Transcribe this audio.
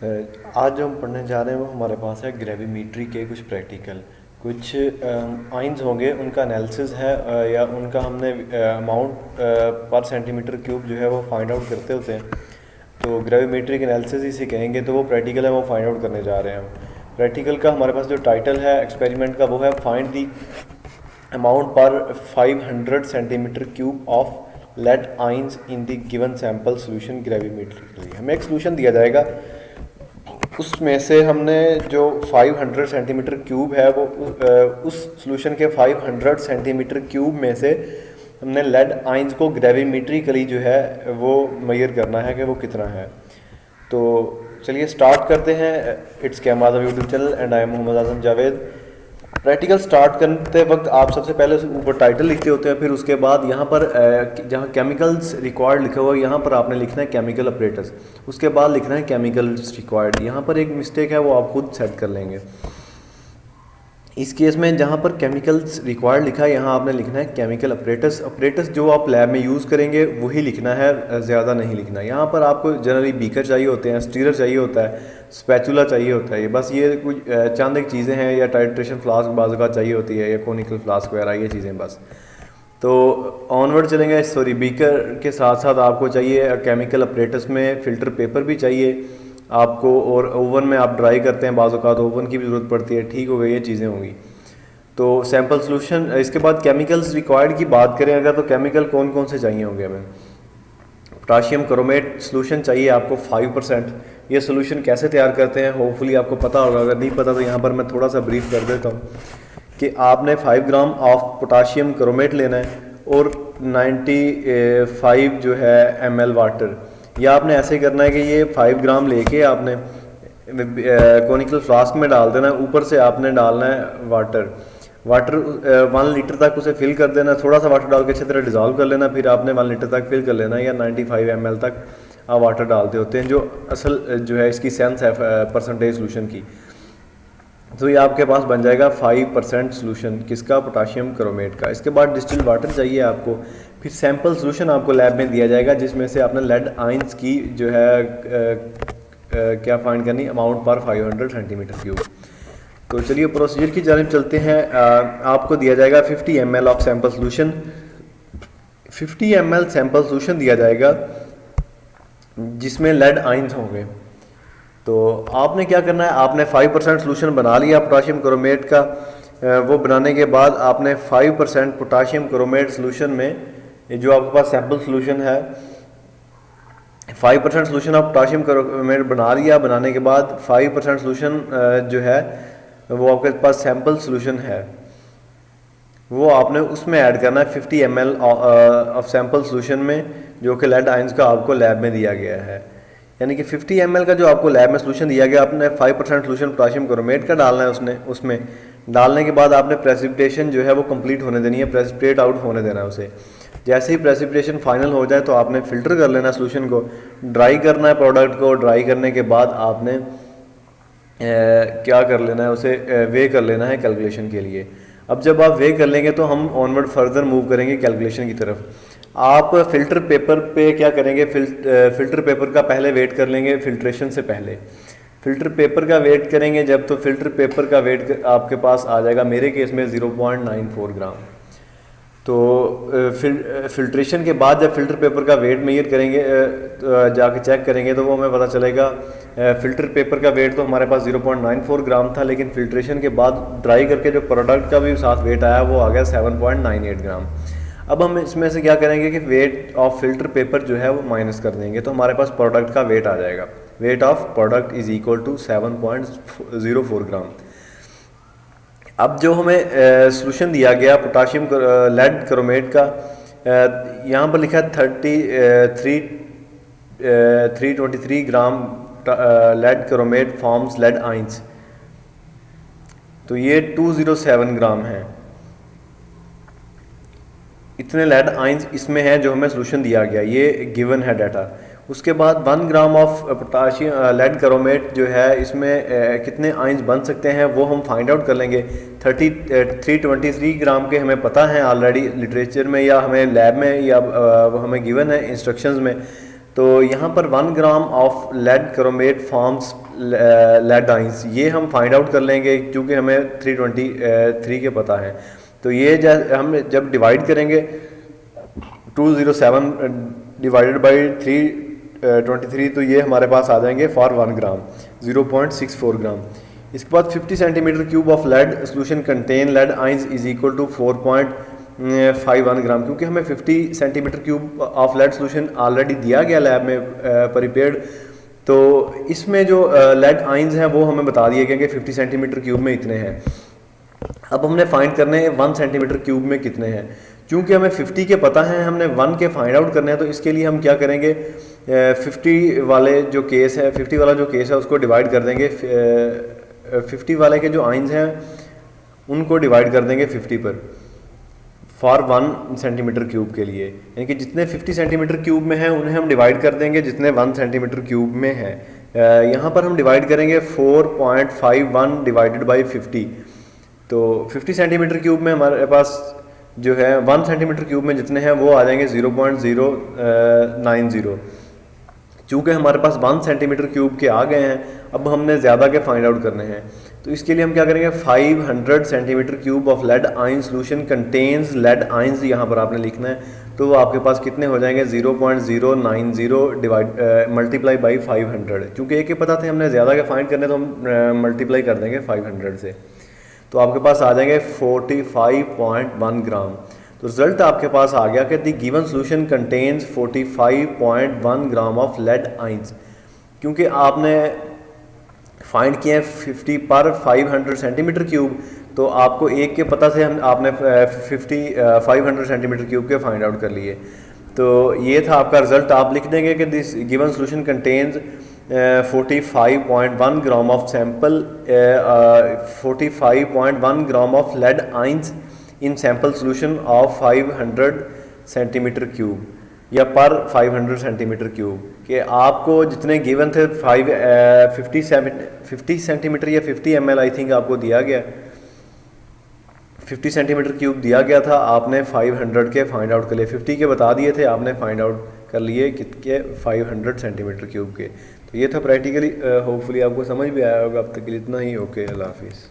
आज जो हम पढ़ने जा रहे हैं वो हमारे पास है ग्रेविमेट्री के कुछ प्रैक्टिकल कुछ आइंस होंगे, उनका एनालिसिस है या उनका हमने अमाउंट पर सेंटीमीटर क्यूब जो है वो फाइंड आउट करते होते हैं। तो ग्रेविमेट्री के एनालिसिस इसे कहेंगे। तो वो प्रैक्टिकल है वो फाइंड आउट करने जा रहे हैं हम। प्रैक्टिकल का हमारे पास जो टाइटल है एक्सपेरिमेंट का वो है फाइंड दी अमाउंट पर 500 centimetre cube of lead ions in the given sample solution gravimetrically. हमें एक सोल्यूशन दिया जाएगा, उसमें से हमने जो 500 सेंटीमीटर क्यूब है वो उस सॉल्यूशन के 500 सेंटीमीटर क्यूब में से हमने लेड आइंस को ग्रेविमेट्रिकली जो है वो मेजर करना है कि वो कितना है। तो चलिए स्टार्ट करते हैं। It's Chem Azam YouTube channel and I am Mohammad Azam Javed. Practical start करते वक्त आप सबसे पहले ऊपर टाइटल लिखते होते हैं, फिर उसके बाद यहाँ पर जहाँ केमिकल्स रिक्वायर्ड लिखा हुआ है यहाँ पर आपने लिखना है केमिकल ऑपरेटर्स, उसके बाद लिखना है केमिकल्स रिक्वायर्ड। यहाँ पर एक मिस्टेक है वो आप खुद सेट कर लेंगे। इस केस में जहाँ पर केमिकल्स रिक्वायर्ड लिखा है यहाँ आपने लिखना है केमिकल ऑपरेटर्स। ऑपरेटर्स जो आप लैब में यूज़ करेंगे वही लिखना है, ज़्यादा नहीं लिखना। यहाँ पर आपको जनरली बीकर चाहिए होते हैं, स्टीरर चाहिए होता है, स्पैचुला चाहिए होता है। बस ये कुछ चंद एक चीज़ें हैं, या टाइट्रेशन फ्लास्क बाज़ का चाहिए होती है, या कोनिकल फ्लास्क वगैरह, ये चीज़ें बस। तो ऑनवर्ड चलेंगे। सॉरी, बीकर के साथ साथ आपको चाहिए केमिकल ऑपरेटर्स में फ़िल्टर पेपर भी चाहिए आपको, और ओवन में आप ड्राई करते हैं बाज़ औक़ात ओवन की भी ज़रूरत पड़ती है। ठीक हो गई, ये चीज़ें होंगी। तो सैम्पल सोल्यूशन। इसके बाद केमिकल्स रिक्वायर्ड की बात करें अगर, तो केमिकल कौन कौन से चाहिए होंगे हमें। पोटाशियम क्रोमेट सोल्यूशन चाहिए आपको 5%। ये सोल्यूशन कैसे तैयार करते हैं होपफुली आपको पता होगा, अगर नहीं पता तो यहाँ पर मैं थोड़ा सा ब्रीफ कर देता हूँ कि आपने 5 ग्राम ऑफ पोटाशियम क्रोमेट लेना है और 95 जो है ml वाटर। या आपने ऐसे करना है कि ये 5 ग्राम लेके आपने कोनिकल फ्लास्क में डाल देना है, ऊपर से आपने डालना है वाटर 1 लीटर तक उसे फिल कर देना। थोड़ा सा वाटर डाल के अच्छी तरह डिज़ोल्व कर लेना, फिर आपने 1 लीटर तक फिल कर लेना, या 95 ml तक आप वाटर डालते होते हैं, जो असल जो है इसकी सेंस है परसेंटेज सोल्यूशन की। तो ये आपके पास बन जाएगा 5% सोल्यूशन किसका, पोटाशियम क्रोमेट का। इसके बाद डिस्टिल्ड वाटर चाहिए आपको। फिर सैम्पल सोल्यूशन आपको लैब में दिया जाएगा जिसमें से आपने लेड आइंस की जो है क्या फाइंड करनी, अमाउंट पर 500 सेंटीमीटर क्यूब। तो चलिए प्रोसीजर की जानिब चलते हैं। आपको दिया जाएगा 50 ml of sample solution. 50 ml sample solution दिया जाएगा जिसमें लेड आइंस होंगे। तो आपने क्या करना है, आपने 5% सोल्यूशन बना लिया पोटाशियम क्रोमेट का। वो बनाने के बाद आपने 5% पोटाशियम क्रोमेट सोल्यूशन में जो आपके पास सैम्पल सोल्यूशन है, 5% सोल्यूशन आप पोटाशियम क्रोमेट बना लिया। बनाने के बाद 5% सोल्यूशन जो है वो आपके पास सैम्पल सोल्यूशन है, वो आपने उसमें ऐड करना है 50 ml ऑफ सैम्पल सोल्यूशन में, जो कि लेड आइंस का आपको लैब में दिया गया है। यानी कि 50 ml का जो आपको लैब में सोल्यूशन दिया गया, आपने 5% सोल्यूशन पोटाशियम क्रोमेट का डालना है उसमें डालने के बाद आपने प्रेसिपिटेशन जो है वो कंप्लीट होने देनी है, प्रेसिपिटेट आउट होने देना है उसे। जैसे ही प्रेसिपिटेशन फाइनल हो जाए तो आपने फ़िल्टर कर लेना सोल्यूशन को, ड्राई करना है प्रोडक्ट को। ड्राई करने के बाद आपने क्या कर लेना है, उसे वे कर लेना है कैलकुलेशन के लिए। अब जब आप वे कर लेंगे तो हम ऑनवर्ड फर्दर मूव करेंगे कैलकुलेशन की तरफ। आप फ़िल्टर पेपर पे क्या करेंगे, फ़िल्टर पेपर का पहले वेट कर लेंगे फिल्ट्रेशन से पहले। फ़िल्टर पेपर का वेट करेंगे जब, तो फ़िल्टर पेपर का वेट आपके पास आ जाएगा मेरे केस में 0.94 ग्राम। तो फिल्ट्रेशन के बाद जब फ़िल्टर पेपर का वेट मेजर करेंगे, जाके चेक करेंगे, तो वो हमें पता चलेगा फ़िल्टर पेपर का वेट तो हमारे पास 0.94 ग्राम था, लेकिन फ़िल्ट्रेशन के बाद ड्राई करके जो प्रोडक्ट का भी साथ वेट आया वो आ गया 7.98 ग्राम। अब हम इसमें से क्या करेंगे कि वेट ऑफ फ़िल्टर पेपर जो है वो माइनस कर देंगे, तो हमारे पास प्रोडक्ट का वेट आ जाएगा। Weight of product is equal to 7.04 gram. अब जो हमें सोल्यूशन दिया गया पोटाशियम लेड क्रोमेट का, यहाँ पर लिखा है 323 gram lead chromate forms lead ions. तो ये 207 ग्राम है, इतने लेड आइंस इसमें है जो हमें सोल्यूशन दिया गया, ये गिवन है डाटा। उसके बाद 1 gram of potassium lead chromate जो है इसमें कितने आइंस बन सकते हैं वो हम फाइंड आउट कर लेंगे। 323 ग्राम के हमें पता है ऑलरेडी लिटरेचर में, या हमें लैब में, या हमें गिवन है इंस्ट्रक्शंस में तो यहाँ पर 1 gram of lead chromate forms lead ions, ये हम फाइंड आउट कर लेंगे क्योंकि हमें 323 के पता है। तो ये हम जब डिवाइड करेंगे 207 डिवाइडेड बाई 323, तो ये हमारे पास आ जाएंगे फॉर 1 ग्राम 0.64 ग्राम। इसके बाद 50 centimetre cube of lead solution contain lead ions is equal to 4.51 gram, क्योंकि हमें 50 centimetre cube of lead solution already दिया गया लैब में प्रिपेयर्ड। तो इसमें जो लेड आइंस हैं वो हमें बता दिए गए कि 50 सेंटीमीटर क्यूब में इतने हैं। अब हमने फाइंड करने हैं 1 सेंटीमीटर क्यूब में कितने हैं। चूँकि हमें 50 के पता हैं, हमने 1 के फाइंड आउट करने हैं, तो इसके लिए हम क्या करेंगे, 50 वाले जो केस है, 50 वाला जो केस है उसको डिवाइड कर देंगे 50 वाले के जो आइंस हैं उनको डिवाइड कर देंगे 50 पर फॉर 1 सेंटीमीटर क्यूब के लिए, यानी कि जितने 50 सेंटीमीटर क्यूब में हैं उन्हें हम डिवाइड कर देंगे जितने 1 सेंटीमीटर क्यूब में है। यहाँ पर हम डिवाइड करेंगे 4.51 डिवाइडेड बाई 50। तो 50 सेंटीमीटर क्यूब में हमारे पास जो है 1 सेंटीमीटर क्यूब में जितने हैं वो आ जाएंगे 0.090। चूँकि हमारे पास 1 सेंटीमीटर क्यूब के आ गए हैं, अब हमने ज़्यादा के फाइंड आउट करने हैं। तो इसके लिए हम क्या करेंगे, 500 centimetre cube of lead ion solution contains lead ions, यहाँ पर आपने लिखना है। तो वो आपके पास कितने हो जाएंगे, 0.090 डिवाइड मल्टीप्लाई बाई 500। चूँकि एक ही पता थे हमने ज़्यादा के फाइंड करने, तो हम मल्टीप्लाई कर देंगे 500 से, तो आपके पास आ जाएंगे 45.1 ग्राम। तो रिजल्ट आपके पास आ गया कि the given solution contains 45.1 gram of lead ions. क्योंकि आपने फाइंड किए हैं 50 पर 500 सेंटीमीटर क्यूब, तो आपको एक के पता से आपने 500 सेंटीमीटर क्यूब के फाइंड आउट कर लिए। तो ये था आपका रिजल्ट। आप लिख देंगे कि this given solution contains 45.1 gram of sample 45.1 gram of lead ions in sample solution of 500 centimetre cube या पर 500 सेंटीमीटर क्यूब। कि आपको जितने गिवन थे 50 सेंटीमीटर या 50 ml आई थिंक आपको दिया गया, 50 सेंटीमीटर क्यूब दिया गया था, आपने 500 के फाइंड आउट कर लिए। 50 के बता दिए थे, आपने फाइंड आउट कर लिए कितने, 500 सेंटीमीटर क्यूब के। तो ये था प्रैक्टिकली, होपफुली आपको समझ भी आया होगा। अब तक के लिए इतना ही। ओके, अल्लाह हाफिज़।